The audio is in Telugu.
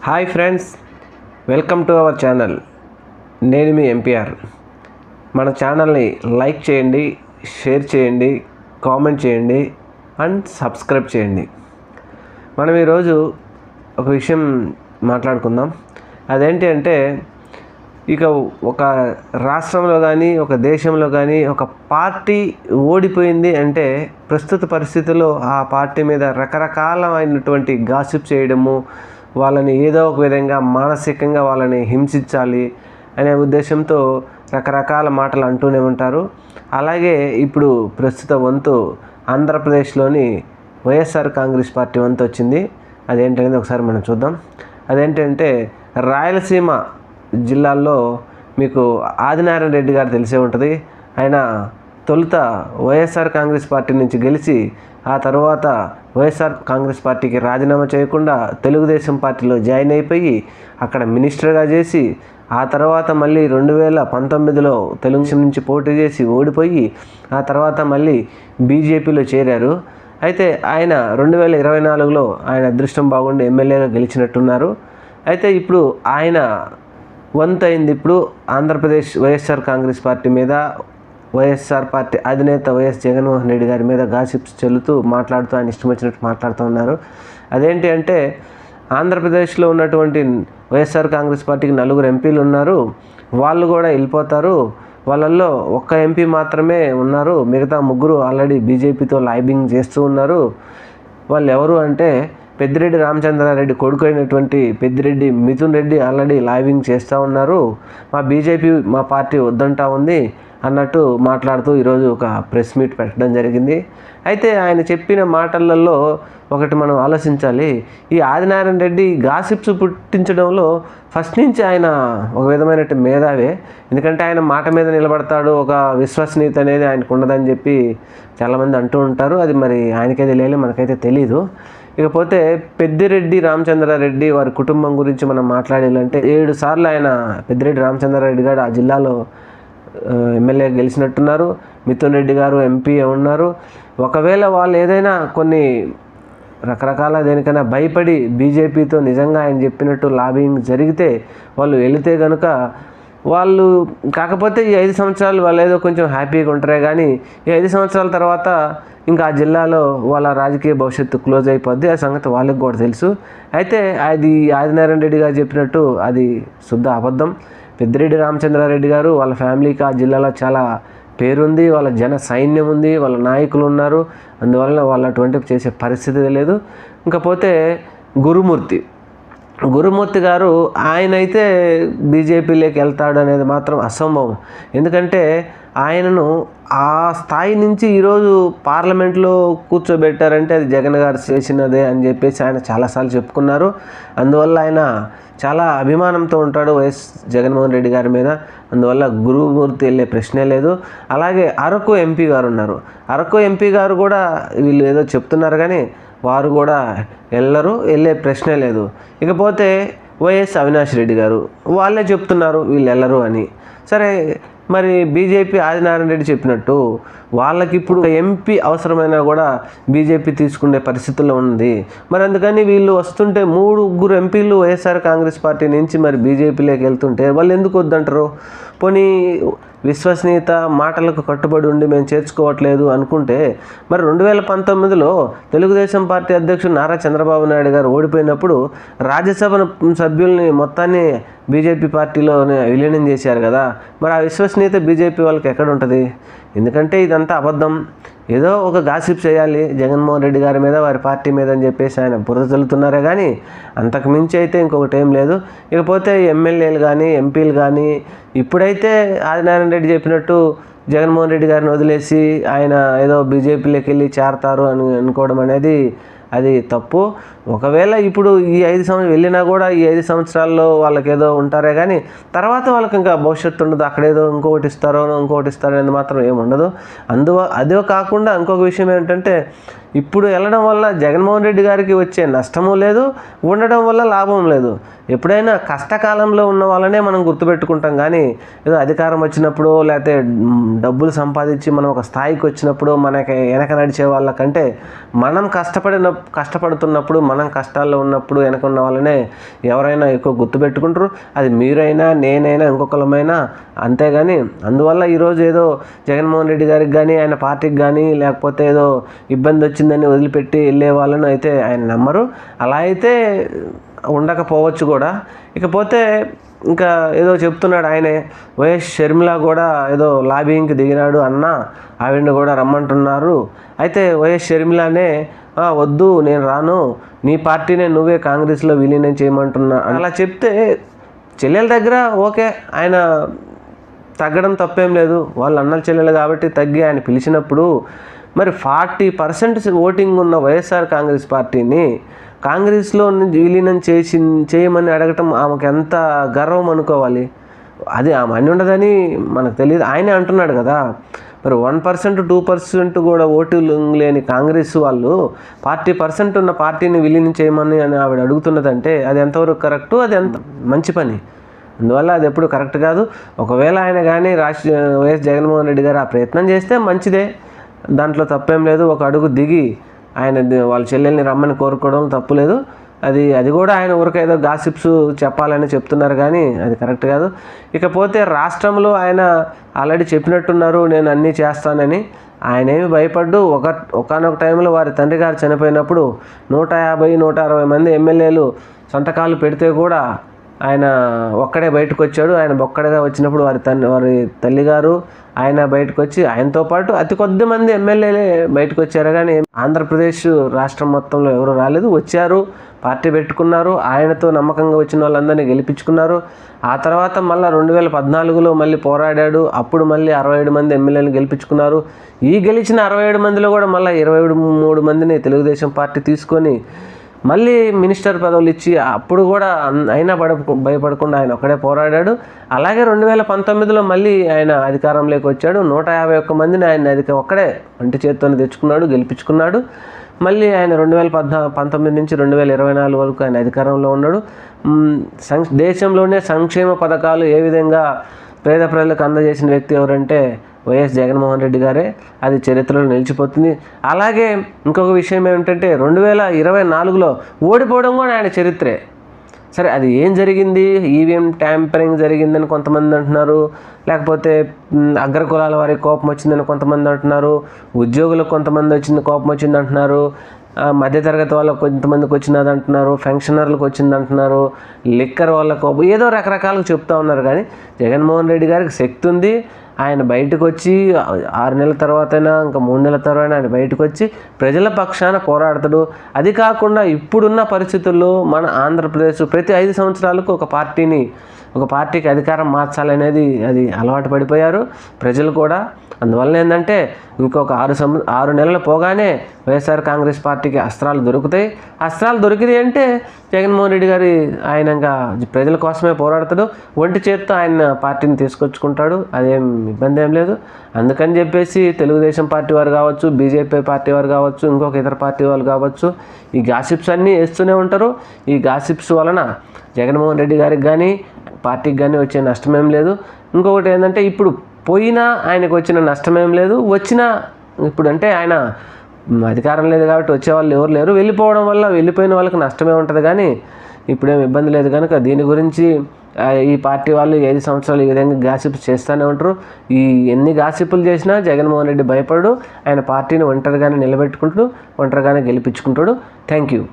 Hi friends, welcome to our channel. నేను మీ ఎంపీఆర్. మన ఛానల్ని లైక్ చేయండి, షేర్ చేయండి, కామెంట్ చేయండి అండ్ సబ్స్క్రైబ్ చేయండి. మనం ఈరోజు ఒక విషయం మాట్లాడుకుందాం. అదేంటి అంటే, ఇక ఒక రాష్ట్రంలో కానీ ఒక దేశంలో కానీ ఒక పార్టీ ఓడిపోయింది అంటే ప్రస్తుత పరిస్థితుల్లో ఆ పార్టీ మీద రకరకాలైనటువంటి గాసిప్ చేయడము, వాళ్ళని ఏదో ఒక విధంగా మానసికంగా వాళ్ళని హింసించాలి అనే ఉద్దేశంతో రకరకాల మాటలు అంటూనే ఉంటారు. అలాగే ఇప్పుడు ప్రస్తుత వంతు ఆంధ్రప్రదేశ్లోని వైఎస్ఆర్ కాంగ్రెస్ పార్టీ వంతు వచ్చింది. అదేంటనేది ఒకసారి మనం చూద్దాం. అదేంటంటే, రాయలసీమ జిల్లాల్లో మీకు ఆదినారాయణ రెడ్డి గారు తెలిసే ఉంటుంది. ఆయన తొలుత వైఎస్ఆర్ కాంగ్రెస్ పార్టీ నుంచి గెలిచి ఆ తర్వాత వైఎస్ఆర్ కాంగ్రెస్ పార్టీకి రాజీనామా చేయకుండా తెలుగుదేశం పార్టీలో జాయిన్ అయిపోయి అక్కడ మినిస్టర్గా చేసి ఆ తర్వాత మళ్ళీ 2019లో తెలుగుదేశం నుంచి పోటీ చేసి ఓడిపోయి ఆ తర్వాత మళ్ళీ బీజేపీలో చేరారు. అయితే ఆయన 2024లో ఆయన అదృష్టం బాగుండి ఎమ్మెల్యేగా గెలిచినట్టున్నారు. అయితే ఇప్పుడు ఆయన వంతు అయింది. ఇప్పుడు ఆంధ్రప్రదేశ్ వైఎస్ఆర్ కాంగ్రెస్ పార్టీ మీద వైఎస్ఆర్ పార్టీ అధినేత వైఎస్ జగన్మోహన్ రెడ్డి గారి మీద గాసిప్స్ చెల్లుతూ మాట్లాడుతూ ఆయన ఇష్టం వచ్చినట్టు మాట్లాడుతూ ఉన్నారు. అదేంటి అంటే, ఆంధ్రప్రదేశ్లో ఉన్నటువంటి వైఎస్ఆర్ కాంగ్రెస్ పార్టీకి 4 ఎంపీలు ఉన్నారు. వాళ్ళు కూడా వెళ్ళిపోతారు. వాళ్ళల్లో ఒక్క ఎంపీ మాత్రమే ఉన్నారు. మిగతా 3 ఆల్రెడీ బీజేపీతో లాబింగ్ చేస్తూ ఉన్నారు. వాళ్ళు ఎవరు అంటే, పెద్దిరెడ్డి రామచంద్రారెడ్డి కొడుకు అయినటువంటి పెద్దిరెడ్డి మిథున్ రెడ్డి ఆల్రెడీ లాబింగ్ చేస్తూ ఉన్నారు. మా పార్టీ వద్దంటా ఉంది అన్నట్టు మాట్లాడుతూ ఈరోజు ఒక ప్రెస్ మీట్ పెట్టడం జరిగింది. అయితే ఆయన చెప్పిన మాటలలో ఒకటి మనం ఆలోచించాలి. ఈ ఆదినారాయణ రెడ్డి గాసిప్స్ పుట్టించడంలో ఫస్ట్ నుంచి ఆయన ఒక విధమైన మేధావే. ఎందుకంటే ఆయన మాట మీద నిలబడతాడు, ఒక విశ్వసనీయత అనేది ఆయనకు ఉండదని చెప్పి చాలామంది అంటూ ఉంటారు. అది మరి ఆయనకైతే తెలియాలి, మనకైతే తెలీదు. ఇకపోతే పెద్దిరెడ్డి రామచంద్రారెడ్డి వారి కుటుంబం గురించి మనం మాట్లాడాలంటే 7 సార్లు ఆయన పెద్దిరెడ్డి రామచంద్రారెడ్డి గారు ఆ జిల్లాలో ఎమ్మెల్యే గెలిచినట్టున్నారు. మిథున్ రెడ్డి గారు ఎంపీ ఉన్నారు. ఒకవేళ వాళ్ళు ఏదైనా కొన్ని రకరకాల దేనికైనా భయపడి బీజేపీతో నిజంగా ఆయన చెప్పినట్టు లాబింగ్ జరిగితే వాళ్ళు వెళితే కనుక వాళ్ళు కాకపోతే ఈ 5 సంవత్సరాలు వాళ్ళు ఏదో కొంచెం హ్యాపీగా ఉంటారే కానీ ఈ 5 సంవత్సరాల తర్వాత ఇంకా ఆ జిల్లాలో వాళ్ళ రాజకీయ భవిష్యత్తు క్లోజ్ అయిపోద్ది. ఆ సంగతి వాళ్ళకి కూడా తెలుసు. అయితే అది ఆదినారాయణ రెడ్డి గారు చెప్పినట్టు అది శుద్ధ అబద్ధం. పెద్దిరెడ్డి రామచంద్రారెడ్డి గారు వాళ్ళ ఫ్యామిలీకి ఆ జిల్లాలో చాలా పేరుంది, వాళ్ళ జన సైన్యం ఉంది, వాళ్ళ నాయకులు ఉన్నారు. అందువల్ల వాళ్ళు అటువంటి చేసే పరిస్థితి లేదు. ఇంకపోతే గురుమూర్తి గారు ఆయనైతే బీజేపీలోకి వెళ్తాడు అనేది మాత్రం అసంభవం. ఎందుకంటే ఆయనను ఆ స్థాయి నుంచి ఈరోజు పార్లమెంట్లో కూర్చోబెట్టారంటే అది జగన్ గారు చేసినదే అని చెప్పేసి ఆయన చాలాసార్లు చెప్పుకున్నారు. అందువల్ల ఆయన చాలా అభిమానంతో ఉంటాడు వైఎస్ జగన్మోహన్ రెడ్డి గారి మీద. అందువల్ల గురుమూర్తి వెళ్ళే ప్రశ్నే లేదు. అలాగే అరకు ఎంపీ గారు ఉన్నారు. అరకు ఎంపీ గారు కూడా వీళ్ళు ఏదో చెప్తున్నారు కానీ వారు కూడా వెళ్ళే ప్రశ్నే లేదు. ఇకపోతే వైఎస్ అవినాష్ రెడ్డి గారు వాళ్ళే చెప్తున్నారు వీళ్ళు వెళ్ళరు అని. సరే, మరి బీజేపీ ఆదినారాయణ రెడ్డి చెప్పినట్టు వాళ్ళకి ఇప్పుడు ఎంపీ అవసరమైనా కూడా బీజేపీ తీసుకునే పరిస్థితుల్లో ఉంది. మరి అందుకని వీళ్ళు వస్తుంటే 3 ఎంపీలు వైఎస్ఆర్ కాంగ్రెస్ పార్టీ నుంచి మరి బీజేపీలోకి వెళ్తుంటే వాళ్ళు ఎందుకు వద్దంటారు? పోనీ విశ్వసనీయత మాటలకు కట్టుబడి ఉండి మేము చేర్చుకోవట్లేదు అనుకుంటే మరి 2019లో తెలుగుదేశం పార్టీ అధ్యక్షుడు నారా చంద్రబాబు నాయుడు గారు ఓడిపోయినప్పుడు రాజ్యసభ సభ్యుల్ని మొత్తాన్ని బీజేపీ పార్టీలోనే విలీనం చేశారు కదా. మరి ఆ విశ్వసనీయత బీజేపీ వాళ్ళకి ఎక్కడ ఉంటుంది? ఎందుకంటే ఇదంతా అబద్ధం. ఏదో ఒక గాసిప్ చేయాలి జగన్మోహన్ రెడ్డి గారి మీద, వారి పార్టీ మీద అని చెప్పేసి ఆయన బురద చల్లుతున్నారే కానీ అంతకు మించి అయితే ఇంకొకటి ఏం లేదు. ఇకపోతే ఎమ్మెల్యేలు కానీ ఎంపీలు కానీ ఇప్పుడైతే ఆదినారాయణ రెడ్డి చెప్పినట్టు జగన్మోహన్ రెడ్డి గారిని వదిలేసి ఆయన ఏదో బీజేపీలోకి వెళ్ళి చేరతారు అని అనుకోవడం అనేది అది తప్పు. ఒకవేళ ఇప్పుడు ఈ 5 సంవత్సరాలు వెళ్ళినా కూడా ఈ 5 సంవత్సరాల్లో వాళ్ళకి ఏదో ఉంటారే కానీ తర్వాత వాళ్ళకి ఇంకా భవిష్యత్తు ఉండదు. అక్కడేదో ఇంకొకటి ఇస్తారో అనేది మాత్రం ఏముండదు. అదే కాకుండా ఇంకొక విషయం ఏంటంటే, ఇప్పుడు వెళ్ళడం వల్ల జగన్మోహన్ రెడ్డి గారికి వచ్చే నష్టము లేదు, ఉండడం వల్ల లాభం లేదు. ఎప్పుడైనా కష్టకాలంలో ఉన్న వాళ్ళనే మనం గుర్తుపెట్టుకుంటాం కానీ ఏదో అధికారం వచ్చినప్పుడు లేకపోతే డబ్బులు సంపాదించి మనం ఒక స్థాయికి వచ్చినప్పుడు మనకి వెనక నడిచే వాళ్ళకంటే మనం కష్టపడుతున్నప్పుడు మన మనం కష్టాల్లో ఉన్నప్పుడు వెనకున్న వాళ్ళనే ఎవరైనా ఎక్కువ గుర్తుపెట్టుకుంటారు. అది మీరైనా నేనైనా ఇంకొకళ్ళమైనా అంతేగాని అందువల్ల ఈరోజు ఏదో జగన్మోహన్ రెడ్డి గారికి కానీ ఆయన పార్టీకి కానీ లేకపోతే ఏదో ఇబ్బంది వచ్చిందని వదిలిపెట్టి వెళ్ళే వాళ్ళను అయితే ఆయన నమ్మరు. అలా అయితే ఉండకపోవచ్చు కూడా. ఇకపోతే ఇంకా ఏదో చెప్తున్నాడు ఆయనే, వైఎస్ షర్మిల కూడా ఏదో లాబింగ్కి దిగినాడు అన్న, ఆవిడని కూడా రమ్మంటున్నారు. అయితే వైఎస్ షర్మిలనే వద్దు నేను రాను, నీ పార్టీనే నువ్వే కాంగ్రెస్లో విలీనం చేయమంటున్నా అలా చెప్తే చెల్లెల దగ్గర ఓకే, ఆయన తగ్గడం తప్పేం లేదు. వాళ్ళు అన్నల చెల్లెలు కాబట్టి తగ్గి ఆయన పిలిచినప్పుడు మరి 40% ఓటింగ్ ఉన్న వైఎస్ఆర్ కాంగ్రెస్ పార్టీని కాంగ్రెస్లో విలీనం చేయమని అడగటం ఆమెకు ఎంత గర్వం అనుకోవాలి. అది ఆమె అని ఉండదని మనకు తెలియదు, ఆయనే అంటున్నాడు కదా. మరి 1% 2% కూడా ఓట్లు లేని కాంగ్రెస్ వాళ్ళు 40% ఉన్న పార్టీని విలీనం చేయమని అని ఆవిడ అడుగుతున్నదంటే అది ఎంతవరకు కరెక్టు, అది ఎంత మంచి పని. అందువల్ల అది ఎప్పుడు కరెక్ట్ కాదు. ఒకవేళ ఆయన కానీ వైఎస్ జగన్మోహన్ రెడ్డి గారు ఆ ప్రయత్నం చేస్తే మంచిదే, దాంట్లో తప్పేం లేదు. ఒక అడుగు దిగి ఆయన వాళ్ళ చెల్లెల్ని రమ్మని కోరుకోవడం తప్పులేదు. అది కూడా ఆయన ఊరికేదో గాసిప్స్ చెప్పాలని చెప్తున్నారు కానీ అది కరెక్ట్ కాదు. ఇకపోతే రాష్ట్రంలో ఆయన ఆల్రెడీ చెప్పినట్టున్నారు నేను అన్నీ చేస్తానని. ఆయన ఏమి భయపడ్డు. ఒకనొక టైంలో వారి తండ్రి గారు చనిపోయినప్పుడు 150-160 మంది ఎమ్మెల్యేలు సంతకాలు పెడితే కూడా ఆయన ఒక్కడే బయటకు వచ్చాడు. ఆయన ఒక్కడగా వచ్చినప్పుడు వారి తల్లిగారు ఆయన బయటకు వచ్చి ఆయనతో పాటు అతి కొద్ది మంది ఎమ్మెల్యేలే బయటకు వచ్చారు కానీ ఆంధ్రప్రదేశ్ రాష్ట్రం మొత్తంలో ఎవరు రాలేదు. వచ్చారు, పార్టీ పెట్టుకున్నారు, ఆయనతో నమ్మకంగా వచ్చిన వాళ్ళందరినీ గెలిపించుకున్నారు. ఆ తర్వాత మళ్ళీ 2014లో మళ్ళీ పోరాడాడు, అప్పుడు మళ్ళీ 67 మంది ఎమ్మెల్యేలు గెలిపించుకున్నారు. ఈ గెలిచిన 67 మందిలో కూడా మళ్ళీ 23 మందిని తెలుగుదేశం పార్టీ తీసుకొని మళ్ళీ మినిస్టర్ పదవులు ఇచ్చి అప్పుడు కూడా అయినా భయపడకుండా ఆయన ఒక్కడే పోరాడాడు. అలాగే 2019లో మళ్ళీ ఆయన అధికారంలోకి వచ్చాడు. 151 మందిని ఆయన ఒక్కడే ఒంటి చేత్తోనే తెచ్చుకున్నాడు, గెలిపించుకున్నాడు. మళ్ళీ ఆయన 2019 నుంచి 2024 వరకు ఆయన అధికారంలో ఉన్నాడు. దేశంలోనే సంక్షేమ పథకాలు ఏ విధంగా పేద ప్రజలకు అందజేసిన వ్యక్తి ఎవరంటే వైఎస్ జగన్మోహన్ రెడ్డి గారే. అది చరిత్రలో నిలిచిపోతుంది. అలాగే ఇంకొక విషయం ఏమిటంటే 2024లో ఓడిపోవడం కూడా ఆయన చరిత్రే. సరే అది ఏం జరిగింది, ఈవీఎం ట్యాంపరింగ్ జరిగిందని కొంతమంది అంటున్నారు, లేకపోతే అగ్రకులాల వారికి కోపం వచ్చిందని కొంతమంది అంటున్నారు, ఉద్యోగులకు కొంతమంది కోపం వచ్చింది అంటున్నారు, మధ్యతరగతి వాళ్ళకు కొంతమందికి వచ్చినది అంటున్నారు, పెన్షనర్లకు వచ్చింది అంటున్నారు, లిక్కర్ వాళ్ళకు ఏదో రకరకాలుగా చెప్తూ ఉన్నారు. కానీ జగన్మోహన్ రెడ్డి గారికి శక్తి ఉంది. ఆయన బయటకు వచ్చి 6 నెలల తర్వాతైనా ఇంకా 3 నెలల తర్వాత ఆయన బయటకు వచ్చి ప్రజల పక్షాన పోరాడతాడు. అది కాకుండా ఇప్పుడున్న పరిస్థితుల్లో మన ఆంధ్రప్రదేశ్ ప్రతి 5 సంవత్సరాలకు ఒక పార్టీకి అధికారం మార్చాలనేది అది అలవాటు పడిపోయారు ప్రజలు కూడా. అందువల్ల ఏంటంటే ఇంకొక 6 నెలలు పోగానే వైఎస్ఆర్ కాంగ్రెస్ పార్టీకి అస్త్రాలు దొరుకుతాయి. అస్త్రాలు దొరికినాయి అంటే జగన్మోహన్ రెడ్డి గారి ఆయన ఇంకా ప్రజల కోసమే పోరాడతాడు. ఒంటి చేత్తో ఆయన పార్టీని తీసుకొచ్చుకుంటాడు, అదేం ఇబ్బంది ఏం లేదు. అందుకని చెప్పేసి తెలుగుదేశం పార్టీ వారు కావచ్చు, బీజేపీ పార్టీ వారు కావచ్చు, ఇంకొక ఇతర పార్టీ వాళ్ళు కావచ్చు ఈ గాసిప్స్ అన్నీ వేస్తూనే ఉంటారు. ఈ గాసిప్స్ వలన జగన్మోహన్ రెడ్డి గారికి కానీ పార్టీకి కానీ వచ్చే నష్టమేం లేదు. ఇంకొకటి ఏంటంటే ఇప్పుడు పోయినా ఆయనకు వచ్చిన నష్టమేం లేదు. ఇప్పుడు అంటే ఆయన అధికారం లేదు కాబట్టి వచ్చేవాళ్ళు ఎవరు లేరు. వెళ్ళిపోవడం వల్ల వెళ్ళిపోయిన వాళ్ళకి నష్టమే ఉంటుంది కానీ ఇప్పుడేం ఇబ్బంది లేదు. కనుక దీని గురించి ఈ పార్టీ వాళ్ళు 5 సంవత్సరాలు ఈ విధంగా గాసిప్స్ చేస్తూనే ఉంటారు. ఎన్ని గాసిప్పులు చేసినా జగన్మోహన్ రెడ్డి భయపడు, ఆయన పార్టీని ఒంటరిగానే నిలబెట్టుకుంటాడు, ఒంటరిగానే గెలిపించుకుంటాడు. Thank you.